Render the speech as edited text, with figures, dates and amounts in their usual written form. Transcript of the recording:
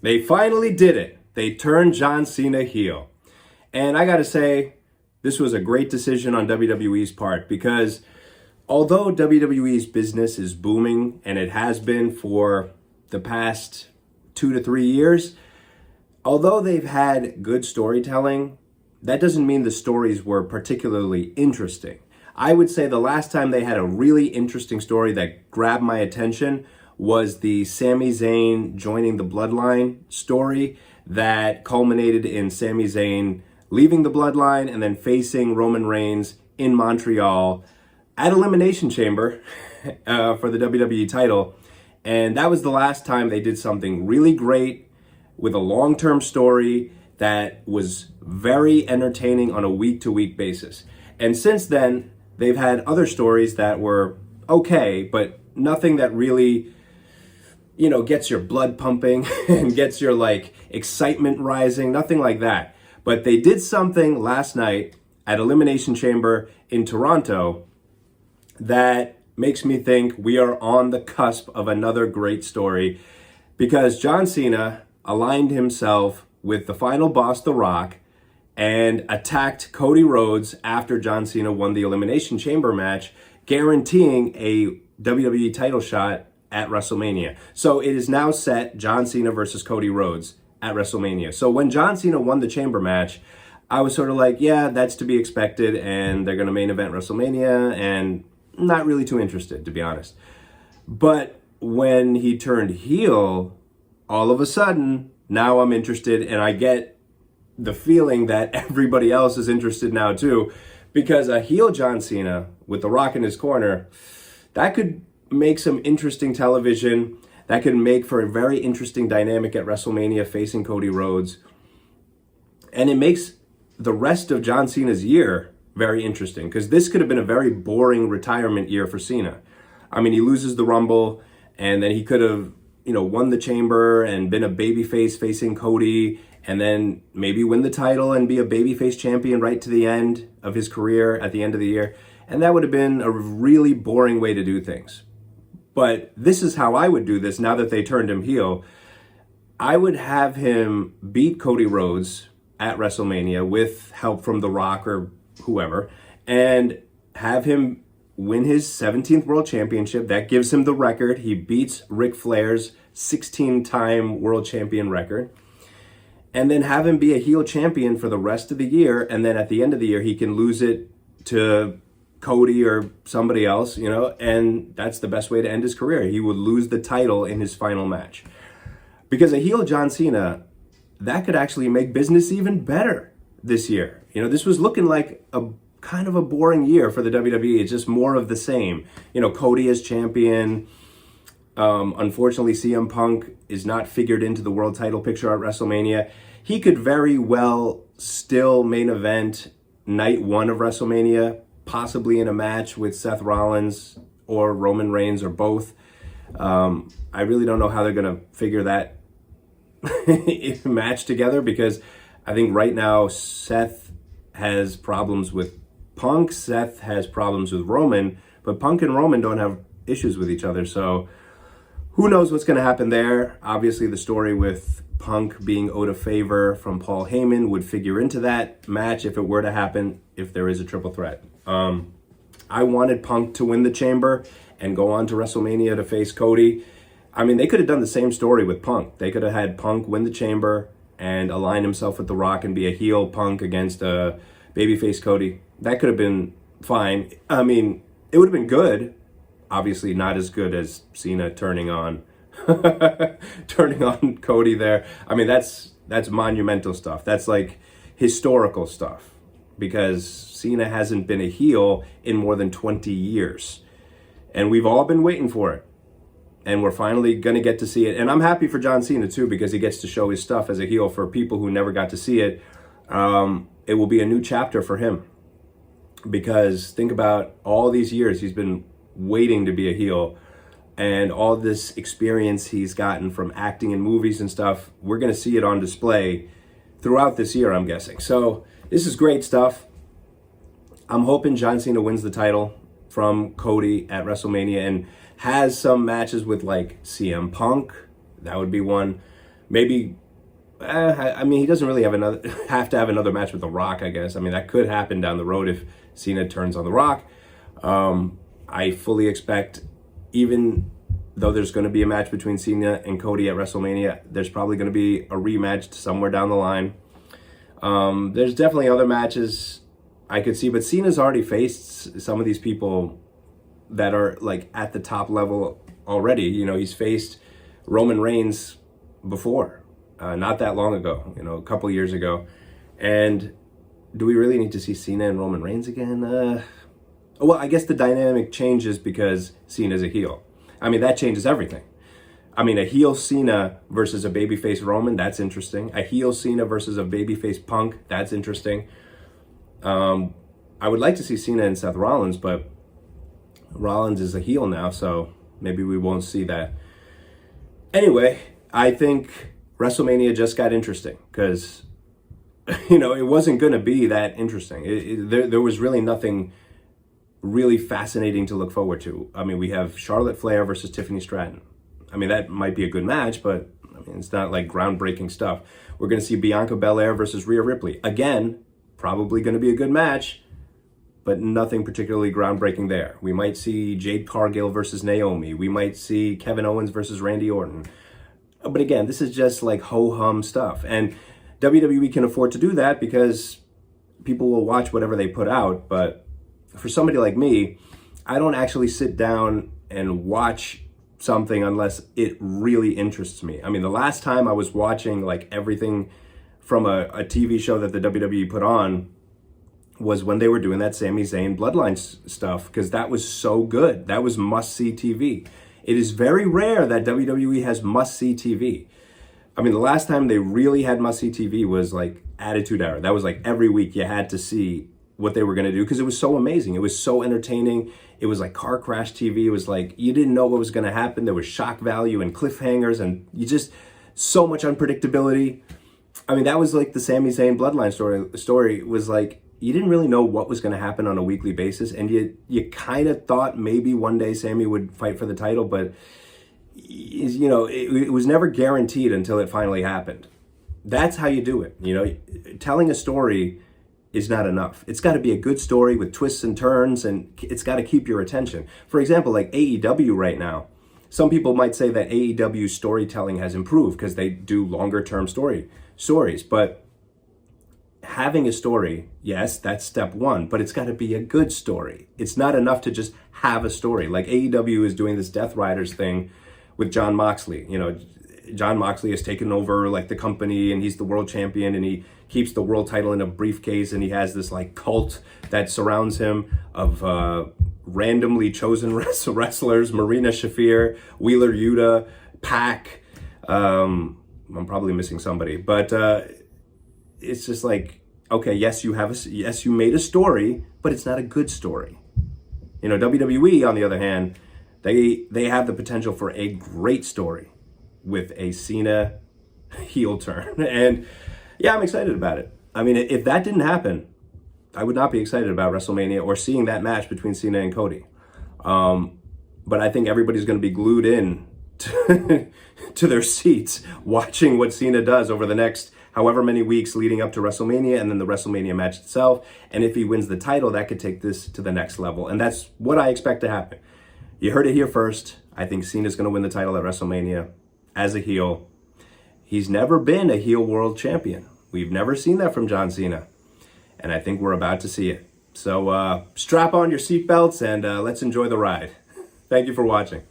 They finally did it. They turned John Cena heel. And I gotta say, this was a great decision on WWE's part because although WWE's business is booming, and it has been for the past 2 to 3 years, although they've had good storytelling, that doesn't mean the stories were particularly interesting. I would say the last time they had a really interesting story that grabbed my attention was the Sami Zayn joining the Bloodline story that culminated in Sami Zayn leaving the Bloodline and then facing Roman Reigns in Montreal at Elimination Chamber for the WWE title. And that was the last time they did something really great with a long-term story that was very entertaining on a week-to-week basis. And since then, they've had other stories that were okay, but nothing that really, gets your blood pumping and gets your excitement rising, nothing like that. But they did something last night at Elimination Chamber in Toronto that makes me think we are on the cusp of another great story, because John Cena aligned himself with the final boss, The Rock, and attacked Cody Rhodes after John Cena won the Elimination Chamber match, guaranteeing a WWE title shot at WrestleMania. So it is now set, John Cena versus Cody Rhodes at WrestleMania. So when John Cena won the Chamber match, I was sort of like, yeah, that's to be expected, and they're going to main event WrestleMania, and not really too interested, to be honest. But when he turned heel, all of a sudden, now I'm interested, and I get the feeling that everybody else is interested now too, because a heel John Cena with The Rock in his corner, that could make some interesting television. That could make for a very interesting dynamic at WrestleMania facing Cody Rhodes. And it makes the rest of John Cena's year very interesting, because this could have been a very boring retirement year for Cena. I mean, he loses the Rumble, and then he could have, won the Chamber and been a babyface facing Cody, and then maybe win the title and be a babyface champion right to the end of his career at the end of the year. And that would have been a really boring way to do things. But this is how I would do this now that they turned him heel. I would have him beat Cody Rhodes at WrestleMania with help from The Rock or whoever, and have him win his 17th World Championship. That gives him the record. He beats Ric Flair's 16-time World Champion record. And then have him be a heel champion for the rest of the year, and then at the end of the year, he can lose it to Cody or somebody else, and that's the best way to end his career. He would lose the title in his final match. Because a heel John Cena, that could actually make business even better this year. This was looking like a kind of a boring year for the WWE. It's just more of the same. Cody as champion. Unfortunately, CM Punk is not figured into the world title picture at WrestleMania. He could very well still main event night one of WrestleMania, possibly in a match with Seth Rollins or Roman Reigns or both. I really don't know how they're going to figure that match together, because I think right now Seth has problems with Punk, Seth has problems with Roman, but Punk and Roman don't have issues with each other, so who knows what's going to happen there. Obviously, the story with Punk being owed a favor from Paul Heyman would figure into that match if it were to happen, if there is a triple threat. I wanted Punk to win the Chamber and go on to WrestleMania to face Cody. I mean, they could have done the same story with Punk. They could have had Punk win the Chamber and align himself with The Rock and be a heel Punk against a babyface Cody. That could have been fine. I mean, it would have been good. Obviously not as good as Cena turning on Cody there. I mean, that's monumental stuff. That's like historical stuff, because Cena hasn't been a heel in more than 20 years. And we've all been waiting for it. And we're finally going to get to see it. And I'm happy for John Cena, too, because he gets to show his stuff as a heel. For people who never got to see it, it will be a new chapter for him. Because think about all these years he's been waiting to be a heel. And all this experience he's gotten from acting in movies and stuff, we're going to see it on display throughout this year, I'm guessing. So this is great stuff. I'm hoping John Cena wins the title from Cody at WrestleMania and has some matches with like CM Punk. That would be one. Maybe, I mean, he doesn't really have to have another match with The Rock, I guess. I mean, that could happen down the road if Cena turns on The Rock. I fully expect, even though there's going to be a match between Cena and Cody at WrestleMania, there's probably going to be a rematch somewhere down the line. There's definitely other matches I could see, but Cena's already faced some of these people that are like at the top level already. You know, he's faced Roman Reigns before, not that long ago, you know, a couple years ago. And do we really need to see Cena and Roman Reigns again? Well, I guess the dynamic changes because Cena's a heel. I mean, that changes everything. I mean, a heel Cena versus a babyface Roman, that's interesting. A heel Cena versus a babyface Punk, that's interesting. I would like to see Cena and Seth Rollins, but Rollins is a heel now, so maybe we won't see that. Anyway, I think WrestleMania just got interesting because, you know, it wasn't going to be that interesting. There was really nothing really fascinating to look forward to. I mean, we have Charlotte Flair versus Tiffany Stratton. I mean, that might be a good match, but I mean, it's not like groundbreaking stuff. We're going to see Bianca Belair versus Rhea Ripley. Again, probably going to be a good match, but nothing particularly groundbreaking there. We might see Jade Cargill versus Naomi. We might see Kevin Owens versus Randy Orton. But again, this is just like ho-hum stuff. And WWE can afford to do that because people will watch whatever they put out. But for somebody like me, I don't actually sit down and watch something unless it really interests me. I mean, the last time I was watching like everything from a TV show that the WWE put on was when they were doing that Sami Zayn Bloodline stuff, because that was so good. That was must-see TV. It is very rare that WWE has must-see TV. I mean, the last time they really had must-see TV was like Attitude Era. That was like every week you had to see what they were going to do because it was so amazing. It was so entertaining. It was like car crash TV. It was like you didn't know what was going to happen. There was shock value and cliffhangers and so much unpredictability. I mean, that was like the Sami Zayn Bloodline story was like, you didn't really know what was going to happen on a weekly basis. And you kind of thought maybe one day Sami would fight for the title, but you know, it was never guaranteed until it finally happened. That's how you do it. You know, telling a story is not enough. It's got to be a good story with twists and turns, and it's got to keep your attention. For example, like AEW right now, some people might say that AEW storytelling has improved because they do longer term stories, but having a story, yes, that's step one, but it's got to be a good story. It's not enough to just have a story. Like AEW is doing this Death Riders thing with Jon Moxley. You know, Jon Moxley has taken over like the company and he's the world champion and he keeps the world title in a briefcase and he has this like cult that surrounds him of randomly chosen wrestlers, Marina Shafir, Wheeler Yuta, Pac. I'm probably missing somebody, but it's just like, okay, yes, you made a story, but it's not a good story. You know, WWE, on the other hand, they have the potential for a great story with a Cena heel turn. And yeah, I'm excited about it. I mean, if that didn't happen, I would not be excited about WrestleMania or seeing that match between Cena and Cody. But I think everybody's going to be glued in to their seats watching what Cena does over the next however many weeks leading up to WrestleMania and then the WrestleMania match itself. And if he wins the title, that could take this to the next level. And that's what I expect to happen. You heard it here first. I think Cena's going to win the title at WrestleMania as a heel. He's never been a heel world champion. We've never seen that from John Cena. And I think we're about to see it. So strap on your seatbelts and let's enjoy the ride. Thank you for watching.